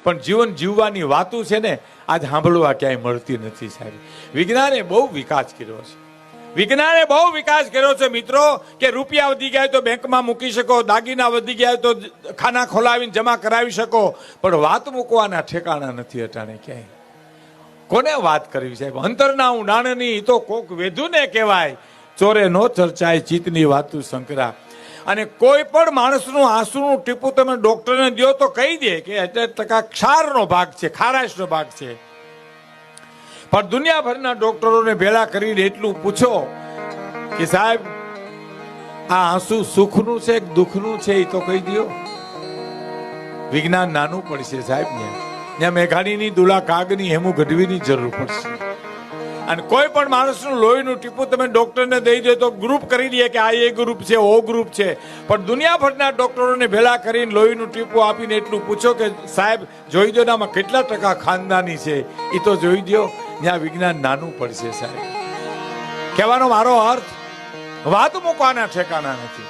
પણ જીવન જીવવાની વાતો છે ને આજ સાંભળવા ક્યાંય મળતી નથી સાહેબ. વિજ્ઞાને બહુ વિકાસ કર્યો છે, વિજ્ઞાને બહુ વિકાસ કર્યો છે મિત્રો, કે રૂપિયા વધી ગયા તો બેંકમાં મૂકી શકો, દાગીના વધી ગયા તો ખાના ખોલાવીને જમા કરાવી શકો, પણ વાત મૂકવાના ઠેકાણા નથી અટાણે ક્યાંય. કોને વાત કરવી સાહેબ? અંતરના ઊંડાણની તો કોક વેધું ને કહેવાય, ચોરે નો ચર્ચાય ચિત્તની વાતું શંકરા. અને કોઈ પણ માણસનું આંસુનું ટીપું તમે ડોક્ટરને દો તો કહી દે કે 70% ક્ષારનો ભાગ છે, ખારાશનો ભાગ છે. પણ દુનિયાભરના ડોક્ટરોને ભેળા કરીને એટલું પૂછો કે સાહેબ આ આંસુ સુખનું છે કે દુઃખનું છે, એ તો કહી દો. વિજ્ઞાન નાનું પડશે સાહેબ. ત્યાં મેઘાણીની દુલા કાગની હેમુ ગઢવીની જરૂર પડશે. અને કોઈ પણ માણસનું લોહીનું ટીપું તમે ડોક્ટરને દઈ દો તો ગ્રુપ કરી દે કે આ એ ગ્રુપ છે, ઓ ગ્રુપ છે. પણ દુનિયાભરના ડોક્ટરોને ભેળા કરીને લોહીનું ટીપું આપીને એટલું પૂછો કે સાહેબ જોઈ દો ને આમાં કેટલા ટકા ખાનદાની છે, એ તો જોઈ દો. ત્યાં વિજ્ઞાન નાનું પડશે સાહેબ. કહેવાનો મારો અર્થ વાત મૂકવાના ઠેકાણા નથી.